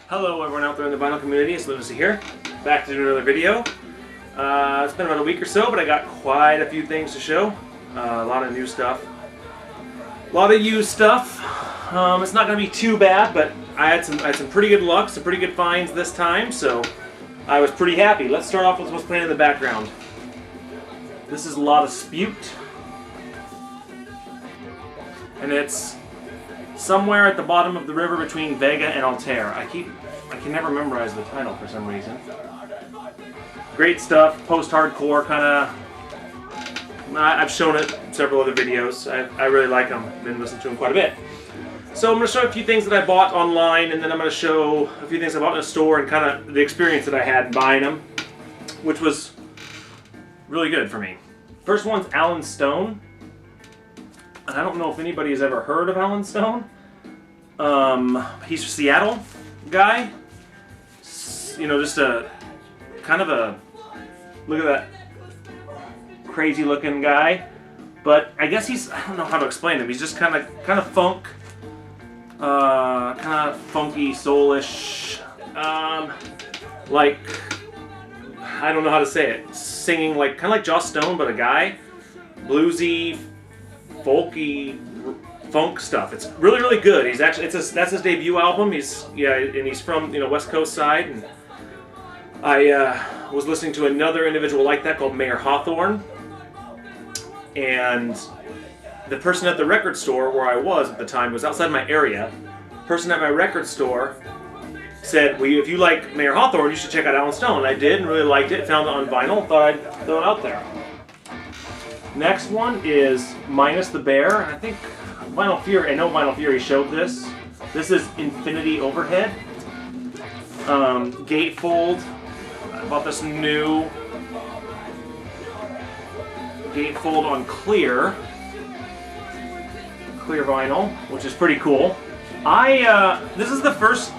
Hello everyone out there in the vinyl community, it's Loonacy here, back to do another video. It's been about a week or so, but I got quite a few things to show. A lot of new stuff. A lot of used stuff. It's not going to be too bad, but I had some pretty good luck, some pretty good finds this time, so I was pretty happy. Let's start off with what's playing in the background. This is a lot of Spute. And it's somewhere at the bottom of the river between Vega and Altair. I can never memorize the title for some reason. Great stuff, post-hardcore kind of. I've shown it in several other videos. I really like them. Been listening to them quite a bit. So I'm going to show a few things that I bought online, and then I'm going to show a few things I bought in a store and kind of the experience that I had buying them, which was really good for me. First one's Alan Stone. I don't know if anybody has ever heard of Alan Stone. He's a Seattle guy. You know, just a kind of a look at that crazy looking guy. But I guess I don't know how to explain him. He's just kind of funk, kind of funky, soulish, like I don't know how to say it. Singing kind of like Joss Stone, but a guy, bluesy, folky funk stuff. It's really, really good. He's actually that's his debut album. He's from West Coast side, and I was listening to another individual like that called Mayor Hawthorne, and the person at the record store where I was at the time was outside my area. The person at my record store said, well, if you like Mayor Hawthorne, you should check out Alan Stone. And I did and really liked it. Found it on vinyl. Thought I'd throw it out there. Next one is Minus the Bear. I think Vinyl Fury, I know Vinyl Fury showed this. This is Infinity Overhead. Gatefold. I bought this new gatefold on clear vinyl, which is pretty cool. This is the first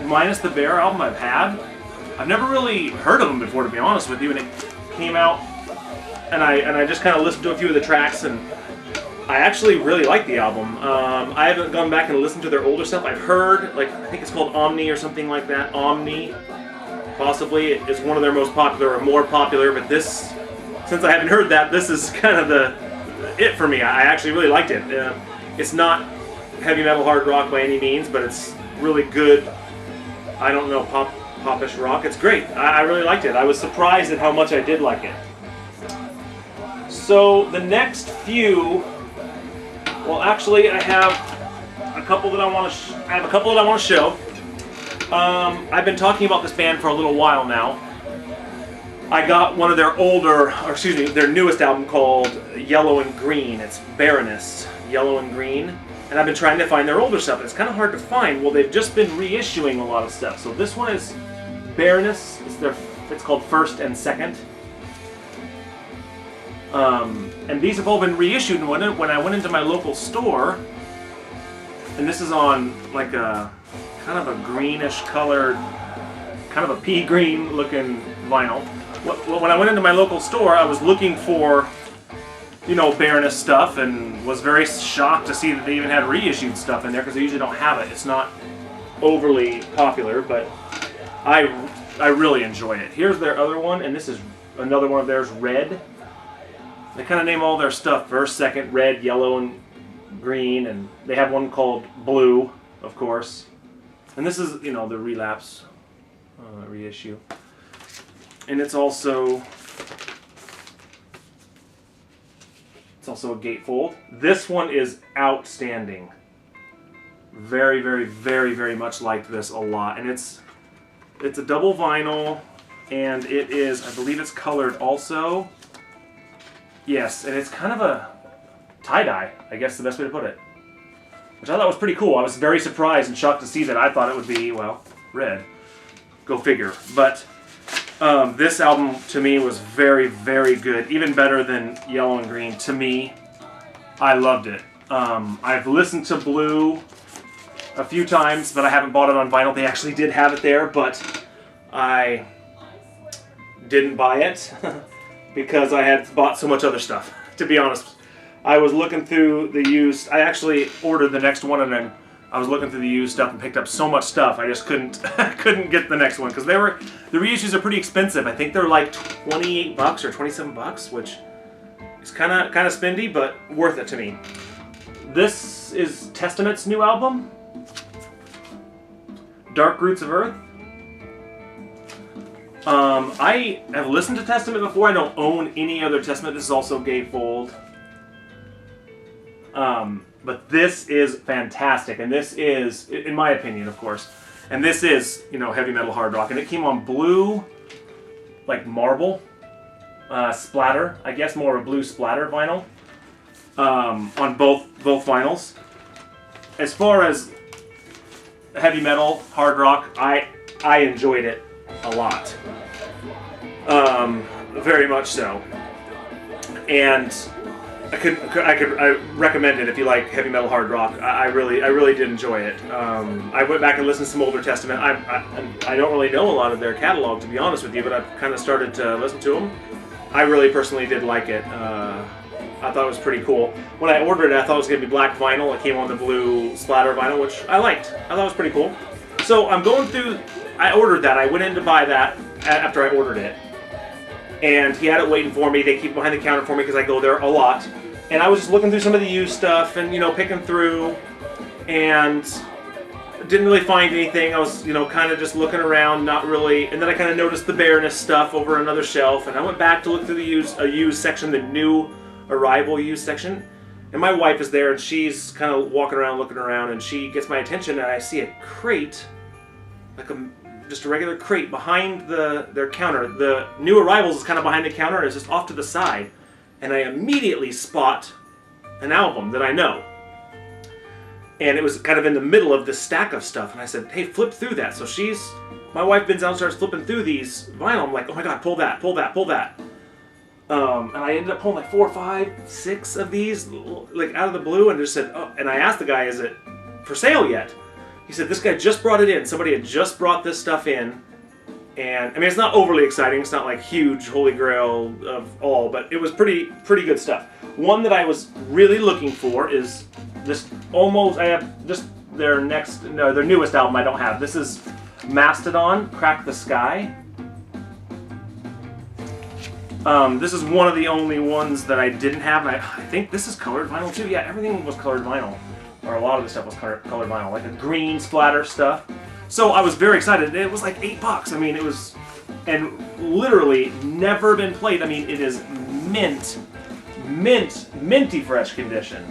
Minus the Bear album I've had. I've never really heard of them before, to be honest with you, and it came out and I just kind of listened to a few of the tracks, and I actually really like the album. I haven't gone back and listened to their older stuff. I've heard, I think it's called Omni or something like that. Omni, possibly, is one of their most popular or more popular, but this, since I haven't heard that, this is kind of it for me. I actually really liked it. It's not heavy metal hard rock by any means, but it's really good, I don't know, popish rock. It's great. I really liked it. I was surprised at how much I did like it. So the next few, well, actually, I have a couple that I want to show. I've been talking about this band for a little while now. I got one of their their newest album called Yellow and Green. It's Baroness, Yellow and Green. And I've been trying to find their older stuff. It's kind of hard to find. Well, they've just been reissuing a lot of stuff. So this one is Baroness. It's called First and Second. And these have all been reissued. And when I went into my local store, and this is on like a kind of a greenish colored, kind of a pea green looking vinyl. When I went into my local store, I was looking for, Baroness stuff, and was very shocked to see that they even had reissued stuff in there, because they usually don't have it. It's not overly popular, but I really enjoy it. Here's their other one, and this is another one of theirs, Red. They kind of name all their stuff first, second, red, yellow, and green, and they have one called Blue, of course. And this is, the Relapse reissue. And it's also a gatefold. This one is outstanding. Very, very, very, very much liked this a lot. And it's a double vinyl, and it is, I believe it's colored also. Yes, and it's kind of a tie-dye, I guess the best way to put it. Which I thought was pretty cool. I was very surprised and shocked to see that. I thought it would be, well, red. Go figure. But this album, to me, was very, very good. Even better than Yellow and Green. To me, I loved it. I've listened to Blue a few times, but I haven't bought it on vinyl. They actually did have it there, but I didn't buy it. Because I had bought so much other stuff, to be honest. I was looking through the used. I actually ordered the next one and then I was looking through the used stuff and picked up so much stuff. I just couldn't couldn't get the next one because the reissues are pretty expensive. I think they're like $28 or $27, which is kind of spendy, but worth it to me. This is Testament's new album, Dark Roots of Earth. I have listened to Testament before. I don't own any other Testament. This is also gatefold. But this is fantastic, and this is, in my opinion, of course, and this is, heavy metal hard rock, and it came on blue, like marble, splatter, I guess, more of a blue splatter vinyl, on both vinyls. As far as heavy metal hard rock, I enjoyed it a lot, very much so, and I recommend it if you like heavy metal hard rock. I really did enjoy it. I went back and listened to some older Testament. I don't really know a lot of their catalog, to be honest with you, but I've kind of started to listen to them. I really personally did like it. I thought it was pretty cool. When I ordered it, I thought it was going to be black vinyl. It came on the blue splatter vinyl, which I liked. I thought it was pretty cool. So I'm going through. I ordered that. I went in to buy that after I ordered it. And he had it waiting for me. They keep it behind the counter for me because I go there a lot. And I was just looking through some of the used stuff and, picking through, and didn't really find anything. I was, kind of just looking around, not really. And then I kind of noticed the Baroness stuff over another shelf, and I went back to look through the used section, the new arrival used section. And my wife is there, and she's kind of walking around, looking around, and she gets my attention, and I see a crate, just a regular crate behind their counter. The new arrivals is kind of behind the counter. It's just off to the side. And I immediately spot an album that I know. And it was kind of in the middle of this stack of stuff. And I said, hey, flip through that. So my wife bends down and starts flipping through these vinyl. I'm like, oh my God, pull that, pull that, pull that. And I ended up pulling like 4, 5, 6 of these, like out of the blue, and just said, oh, and I asked the guy, is it for sale yet? He said, this guy just brought it in. Somebody had just brought this stuff in. And, it's not overly exciting. It's not like huge holy grail of all, but it was pretty good stuff. One that I was really looking for is this I have just their newest album I don't have. This is Mastodon, Crack the Sky. This is one of the only ones that I didn't have, and I think this is colored vinyl too. Yeah, everything was colored vinyl. Or a lot of the stuff was colored vinyl, like a green splatter stuff. So I was very excited. It was like $8. It was, and literally never been played. It is minty fresh condition.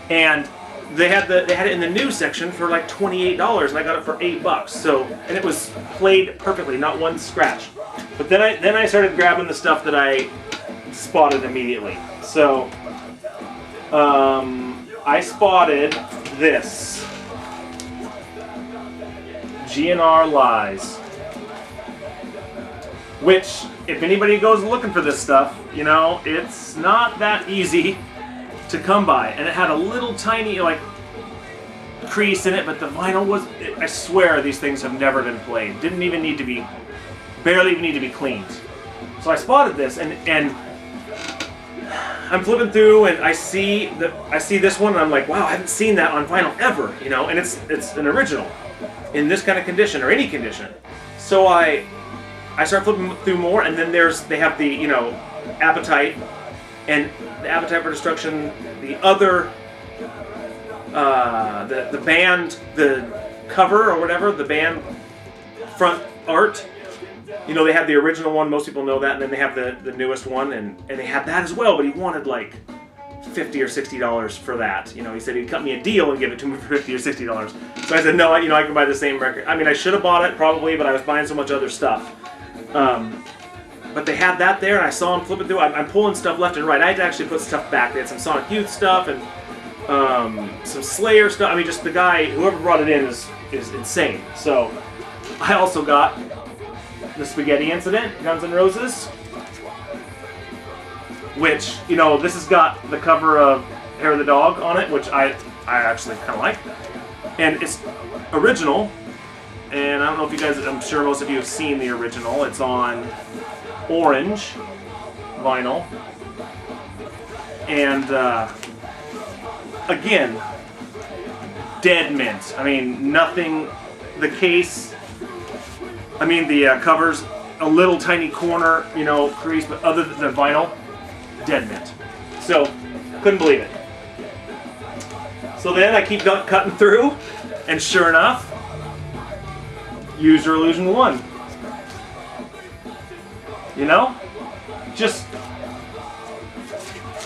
And they had it in the new section for like $28, and I got it for $8. So, and it was played perfectly, not one scratch. But then I started grabbing the stuff that I spotted immediately. So, I spotted this. GNR Lies. Which, if anybody goes looking for this stuff, it's not that easy to come by. And it had a little tiny, crease in it, but the vinyl was, I swear these things have never been played. Barely even need to be cleaned. So I spotted this, and I'm flipping through, and I see this one, and I'm like, wow, I haven't seen that on vinyl ever, and it's an original in this kind of condition, or any condition. So I start flipping through more, and then they have the, Appetite, and the Appetite for Destruction, the other, the band, the cover or whatever, the band front art. They have the original one, most people know that, and then they have the newest one, and they had that as well, but he wanted like $50 or $60 for that. He said he'd cut me a deal and give it to me for $50 or $60. So I said, no, I can buy the same record. I should have bought it probably, but I was buying so much other stuff. But they had that there, and I saw him flipping through. I'm pulling stuff left and right. I had to actually put stuff back. They had some Sonic Youth stuff and some Slayer stuff. Just the guy, whoever brought it in is insane. So I also got the Spaghetti Incident, Guns N' Roses, which, this has got the cover of Hair of the Dog on it, which I actually kind of like. And it's original, and I don't know if you guys, I'm sure most of you have seen the original. It's on orange vinyl. And, again, dead mint. I mean, nothing, the case, I mean, the cover's a little tiny corner, you know, crease, but other than the vinyl, dead mint. So, couldn't believe it. So then I keep cutting through, and sure enough, Use Your Illusion 1. You know? Just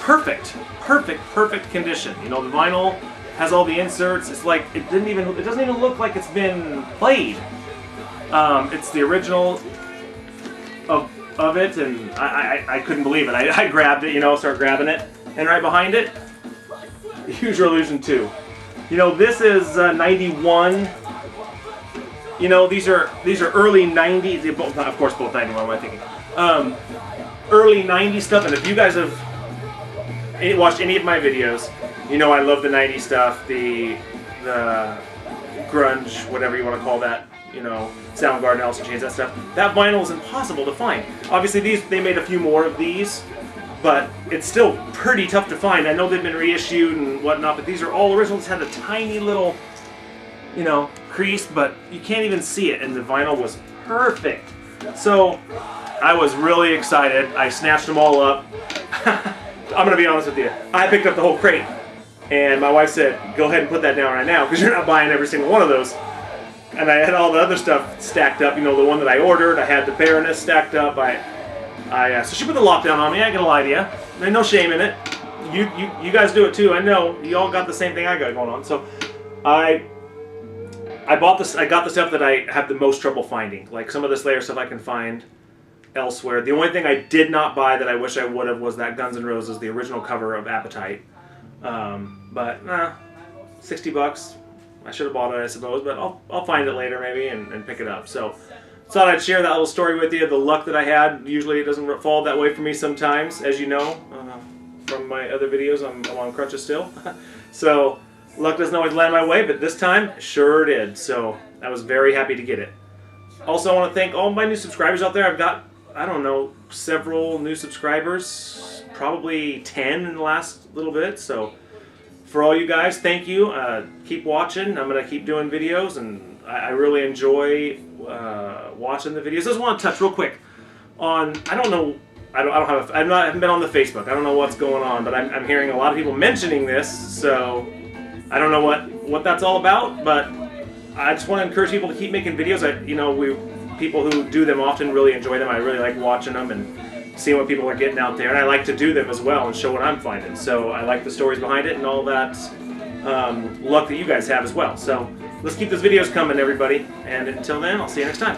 perfect. Perfect condition. You know, the vinyl has all the inserts. It's like, it doesn't even look like it's been played. It's the original of it, and I couldn't believe it. I grabbed it, you know, started grabbing it, and right behind it, Use Your Illusion 2. You know, this is 91. You know, these are early 90s. Of course, both 91. What am I thinking? Early 90s stuff. And if you guys have watched any of my videos, you know I love the 90s stuff, the grunge, whatever you want to call that. You know, Soundgarden, Alice in Chains, that stuff. That vinyl is impossible to find. Obviously, they made a few more of these, but it's still pretty tough to find. I know they've been reissued and whatnot, but these are all originals. Had a tiny little, you know, crease, but you can't even see it, and the vinyl was perfect. So I was really excited. I snatched them all up. I'm gonna be honest with you. I picked up the whole crate, and my wife said, "Go ahead and put that down right now, because you're not buying every single one of those." And I had all the other stuff stacked up. You know, the one that I ordered. I had the Baroness stacked up. So she put the lockdown on me. I ain't gonna lie to you. There's no shame in it. You guys do it too. I know you all got the same thing I got going on. So I got the stuff that I have the most trouble finding. Like some of the Slayer stuff I can find elsewhere. The only thing I did not buy that I wish I would have was that Guns N' Roses, the original cover of Appetite. But $60. I should have bought it, I suppose, but I'll find it later maybe and pick it up. So thought I'd share that little story with you. The luck that I had. Usually it doesn't fall that way for me sometimes, as you know from my other videos. I'm on crutches still. So luck doesn't always land my way, but this time sure did. So I was very happy to get it. Also, I want to thank all my new subscribers out there. I've got, I don't know, several new subscribers, probably 10 in the last little bit. So for all you guys, thank you. Keep watching. I'm going to keep doing videos, and I really enjoy watching the videos. I just want to touch real quick on, I haven't been on the Facebook. I don't know what's going on, but I'm hearing a lot of people mentioning this, so I don't know what that's all about, but I just want to encourage people to keep making videos. People who do them often really enjoy them. I really like watching them and seeing what people are getting out there, and I like to do them as well and show what I'm finding. So I like the stories behind it and all that luck that you guys have as well. So let's keep those videos coming, everybody, and until then, I'll see you next time.